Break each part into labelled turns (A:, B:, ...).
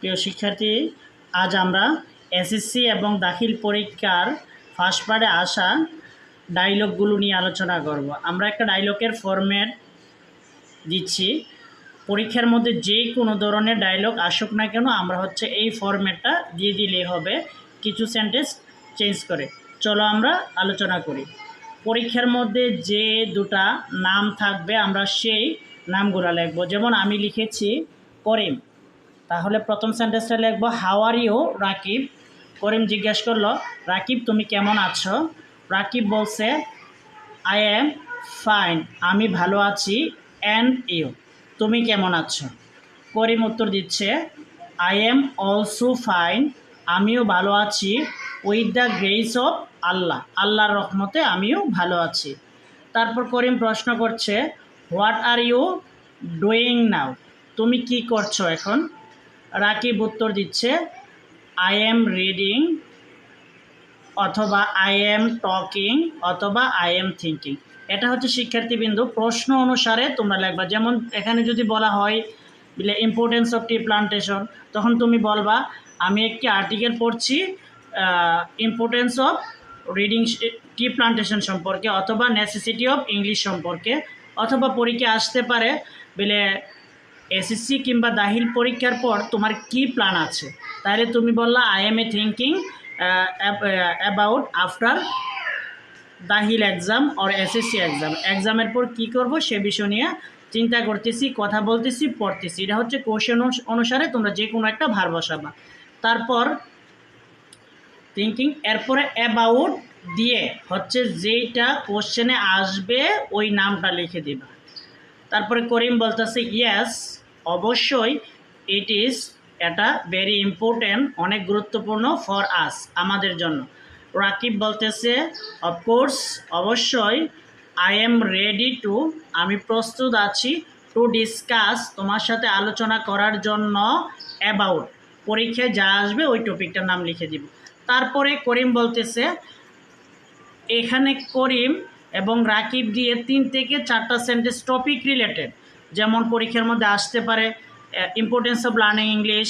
A: প্রিয় শিক্ষার্থী, আজ আমরা এসএসসি এবং দাখিল পরীক্ষার ফার্স্ট পার্টে আসা ডায়লগগুলো নিয়ে আলোচনা করব। আমরা একটা ডায়লগের ফরম্যাট দিচ্ছি। পরীক্ষার মধ্যে যে কোনো ধরনের ডায়লগ আসুক না কেন আমরা এই ফরম্যাটটা দিয়ে দিলেই হবে, কিছু সেন্টেন্স চেঞ্জ করে। চলো আমরা আলোচনা করি। পরীক্ষার মধ্যে যে দুটা নাম থাকবে আমরা সেই নামগুলো লিখব। যেমন আমি লিখেছি করিম, তাহলে প্রথম সেন্টেন্সটা লিখব হাউ আর ইউ রাকিব। করিম জিজ্ঞেস করলো, রাকিব তুমি কেমন আছো? রাকিব বলছে আই অ্যাম ফাইন, আমি ভালো আছি। অ্যান্ড ইউ, তুমি কেমন আছো? করিম উত্তর দিচ্ছে আই অ্যাম অলসো ফাইন, আমিও ভালো আছি। With the grace of Allah, আল্লাহর রহমতে আমিও ভালো আছি। তারপর করিম প্রশ্ন করছে what are you doing now, তুমি কি করছো এখন? রাকিব উত্তর দিচ্ছে আই অ্যাম রিডিং, অথবা আই অ্যাম টকিং, অথবা আই অ্যাম থিঙ্কিং। এটা শিক্ষার্থীবৃন্দ প্রশ্ন অনুসারে তোমরা লিখবা। যেমন এখানে যদি বলা হয় ইম্পর্টেন্স অফ টি প্লান্টেশন, তখন তুমি বলবা আমি একটি আর্টিকেল পড়ছি importance of reading T plantation সম্পর্কে, অথবা নেসেসিটি অফ ইংলিশ সম্পর্কে। অথবা পরীক্ষা আসতে পারে বলে এসএসসি কিংবা দাখিল পরীক্ষার পর তোমার কি প্ল্যান আছে, তাহলে তুমি বললা I M A thinking about after দাখিল এক্সাম অর এসএসসি এক্সামের পর কি করব সে বিষয় নিয়ে চিন্তা করতেছি, কথা বলতেছি, পড়তেছি। এটা কোশ্চেন অনুসারে তোমরা যে কোনো একটা ভার বসাবা। তারপর থিঙ্কিং, এরপরে অ্যাবাউট দিয়ে যেইটা কোশ্চেনে আসবে ওই নামটা লিখে দিবা। তারপরে করিম বলতেছে ইয়েস, অবশ্যই, ইট ইজ, এটা ভেরি ইম্পর্ট্যান্ট, অনেক গুরুত্বপূর্ণ, ফর আস, আমাদের জন্য। রাকিব বলতেছে অফকোর্স, অবশ্যই, আই এম রেডি টু, আমি প্রস্তুত আছি, টু ডিসকাস, তোমার সাথে আলোচনা করার জন্য, অ্যাবাউট, পরীক্ষায় যা আসবে ওই টপিকটার নাম লিখে দিব। তারপরে করিম বলতেছে, এখানে করিম এবং রাকিব দিয়ে 3 থেকে 4টা সেন্টেন্স টপিক রিলেটেড, যেমন পরীক্ষার মধ্যে আসতে পারে ইম্পর্টেন্স অফ লার্নিং ইংলিশ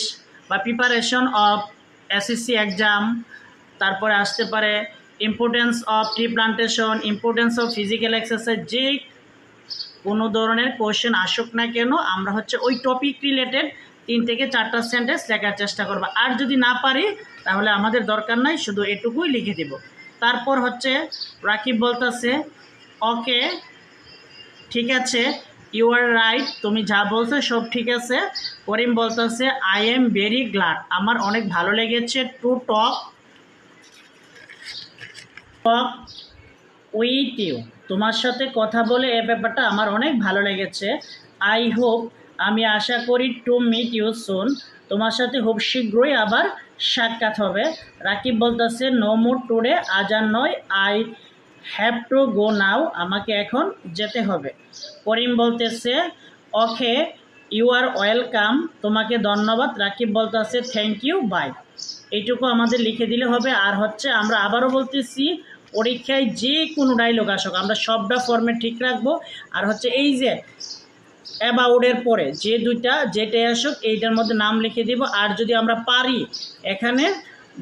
A: বা প্রিপারেশন অফ এসএসসি এক্সাম। তারপরে আসতে পারে importance of tree plantation, importance of physical exercise. যে কোনো ধরনের কোয়েশ্চেন আসুক না কেন আমরা ওই টপিক রিলেটেড 3 থেকে 4টা সেন্টেন্স লেখার চেষ্টা করব। আর যদি না পারি তাহলে আমাদের দরকার নাই, শুধু এটুকুই লিখে দেব। তারপর রাকিব বলতেছে ওকে, ঠিক আছে, ইউ আর রাইট, তুমি যা বলছো সব ঠিক আছে। করিম বলতেছে আই এম ভেরি গ্ল্যাড, আমার অনেক ভালো লেগেছে, টু টক উইথ ইউ, তোমার সাথে কথা বলে এ ব্যাপারটা আমার অনেক ভালো লেগেছে। আই হোপ, আমি আশা করি, টু মিট ইউ সুন, তোমার সাথে খুব শীঘ্রই আবার সাক্ষাৎ হবে। রাকিব বলতেছে নো মোর টুডে, আজ আর নয়, আই হ্যাভ টু গো নাও, আমাকে এখন যেতে হবে। করিম বলতেছে ওকে, ইউ আর ওয়েলকাম, তোমাকে ধন্যবাদ। রাকিব বলতেছে থ্যাংক ইউ, বাই। এইটুকু আমাদের লিখে দিলে হবে। আর আমরা আবারও বলতেছি পরীক্ষায় যে কোনো ডায়লগ আসুক আমরা সবটা ফর্মেট ঠিক রাখবো। আর এই যে অ্যাবাউটের পরে যে দুইটা যেটাই আসুক এইটার মধ্যে নাম লিখে দিব। আর যদি আমরা পারি এখানে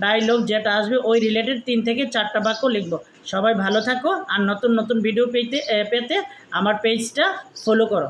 A: ডায়লগ যেটা আসবে ওই রিলেটেড 3 থেকে 4টা বাক্য লিখব। সবাই ভালো থাকো, আর নতুন নতুন ভিডিও পেতে আমার পেজটা ফলো করো।